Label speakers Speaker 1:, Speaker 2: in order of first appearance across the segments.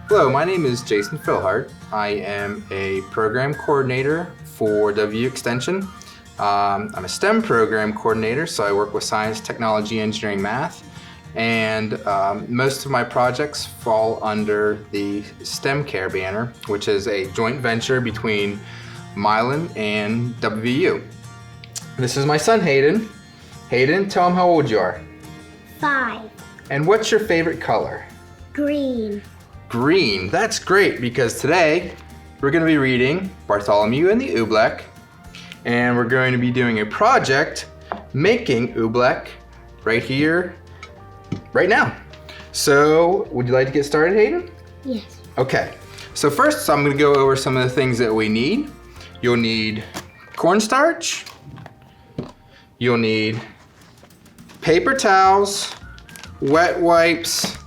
Speaker 1: Hello, my name is Jason Philhart. I am a program coordinator for WVU Extension. I'm a STEM program coordinator, so I work with science, technology, engineering, math, and most of my projects fall under the STEMCARE banner, which is a joint venture between Mylan and WVU. This is my son, Hayden. Hayden, tell him how old you are.
Speaker 2: 5.
Speaker 1: And what's your favorite color?
Speaker 2: Green.
Speaker 1: Green. That's great because today we're going to be reading Bartholomew and the Oobleck, and we're going to be doing a project making Oobleck right here, right now. So, would you like to get started, Hayden?
Speaker 2: Yes.
Speaker 1: Okay. So first, I'm going to go over some of the things that we need. You'll need cornstarch. You'll need paper towels, wet wipes,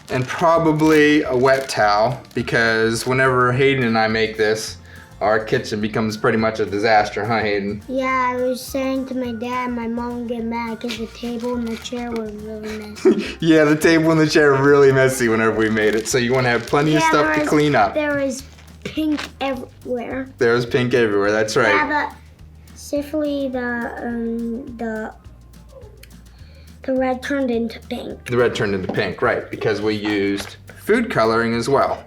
Speaker 1: and probably a wet towel, because whenever Hayden and I make this, our kitchen becomes pretty much a disaster, huh, Hayden?
Speaker 2: Yeah, I was saying to my dad and my mom would get mad because the table and the chair were really messy.
Speaker 1: Yeah, the table and the chair are really messy whenever we made it, so you want to have plenty of stuff to clean up.
Speaker 2: There was pink everywhere.
Speaker 1: There was pink everywhere, that's right.
Speaker 2: Yeah, but specifically the red turned into pink.
Speaker 1: The red turned into pink, right, because we used food coloring as well.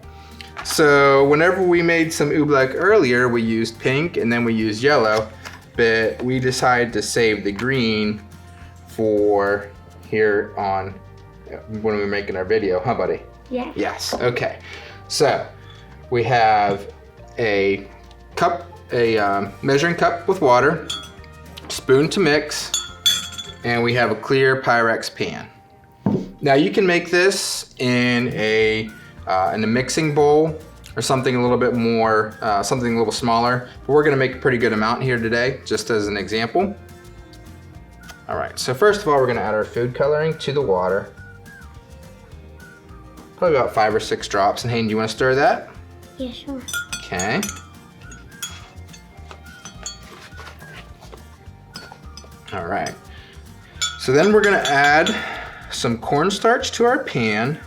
Speaker 1: So whenever we made some Oobleck earlier, we used pink and then we used yellow, but we decided to save the green for here on when we were making our video, huh, buddy?
Speaker 2: Yeah.
Speaker 1: Yes, okay. So we have a cup, a measuring cup with water, spoon to mix, and we have a clear Pyrex pan. Now you can make this in a mixing bowl or something a little bit more, something a little smaller. But we're gonna make a pretty good amount here today, just as an example. All right, so first of all, we're gonna add our food coloring to the water. Probably about 5 or 6 drops. And Hayden, do you wanna stir that?
Speaker 2: Yeah, sure.
Speaker 1: Okay. All right. So then we're gonna add some cornstarch to our pan,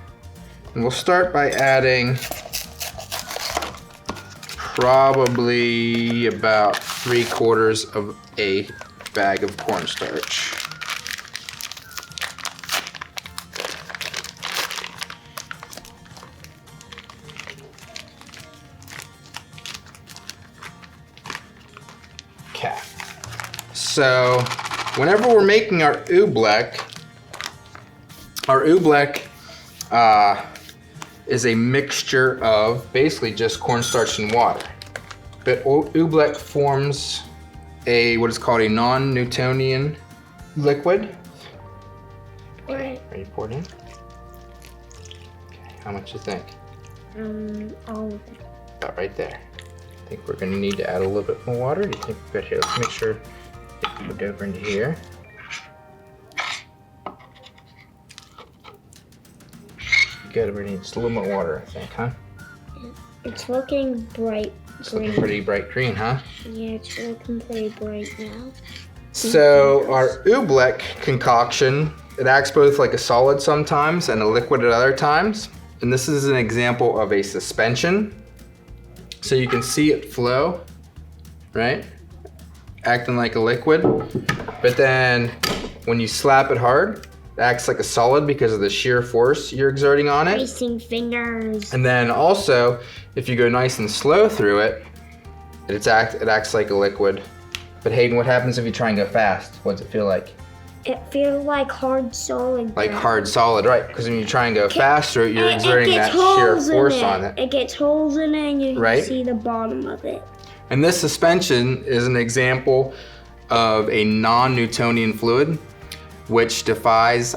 Speaker 1: and we'll start by adding probably about 3/4 of a bag of cornstarch. Okay. So whenever we're making our Oobleck is a mixture of basically just cornstarch and water. But Oobleck forms what is called a non-Newtonian liquid.
Speaker 2: Right.
Speaker 1: Are you poured in? Okay, how much you think?
Speaker 2: All of it.
Speaker 1: About right there. I think we're gonna need to add a little bit more water. Do you think we're good here? Let's make sure we go over into here. Good, we need just a little more water, I think, huh?
Speaker 2: It's looking bright
Speaker 1: It's
Speaker 2: green.
Speaker 1: looking pretty bright green, huh?
Speaker 2: Yeah, it's looking pretty bright now.
Speaker 1: So our Oobleck concoction, it acts both like a solid sometimes and a liquid at other times. And this is an example of a suspension. So you can see it flow, right? Acting like a liquid. But then when you slap it hard, it acts like a solid because of the sheer force you're exerting on it.
Speaker 2: Racing fingers.
Speaker 1: And then also, if you go nice and slow through it, it acts like a liquid. But Hayden, what happens if you try and go fast? What does it feel like?
Speaker 2: It feels like hard solid.
Speaker 1: Like hard solid, right? Because when you try and go faster, you're exerting that sheer force on it.
Speaker 2: It gets holes in it and you
Speaker 1: Right?
Speaker 2: can see the bottom of it.
Speaker 1: And this suspension is an example of a non-Newtonian fluid, which defies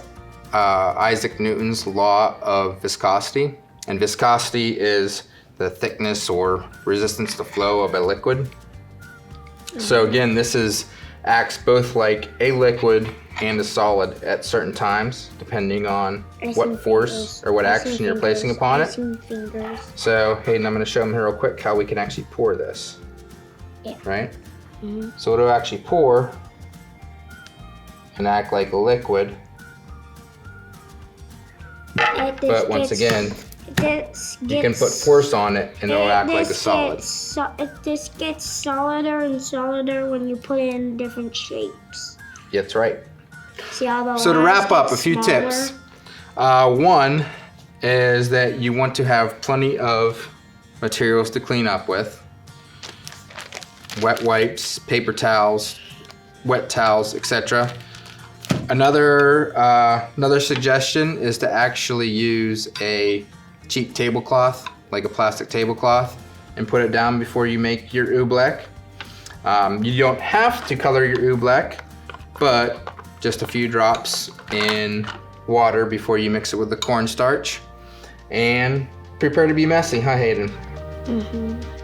Speaker 1: Isaac Newton's law of viscosity. And viscosity is the thickness or resistance to flow of a liquid. So again, this acts both like a liquid and a solid at certain times, depending on what force or what action you're placing upon it. So Hayden, I'm going to show them here real quick how we can actually pour this.
Speaker 2: Yeah.
Speaker 1: Right? So it'll actually pour and act like a liquid. But once again, You can put force on it and it'll act like a solid.
Speaker 2: This gets solider and solider when you put it in different shapes.
Speaker 1: That's right.
Speaker 2: See how the
Speaker 1: So to wrap up, a few
Speaker 2: smaller?
Speaker 1: tips. One is that you want to have plenty of materials to clean up with. Wet wipes, paper towels, wet towels, etc. Another suggestion is to actually use a cheap tablecloth, like a plastic tablecloth, and put it down before you make your oobleck. You don't have to color your oobleck, but just a few drops in water before you mix it with the cornstarch. And prepare to be messy, huh, Hayden?
Speaker 2: Mm-hmm.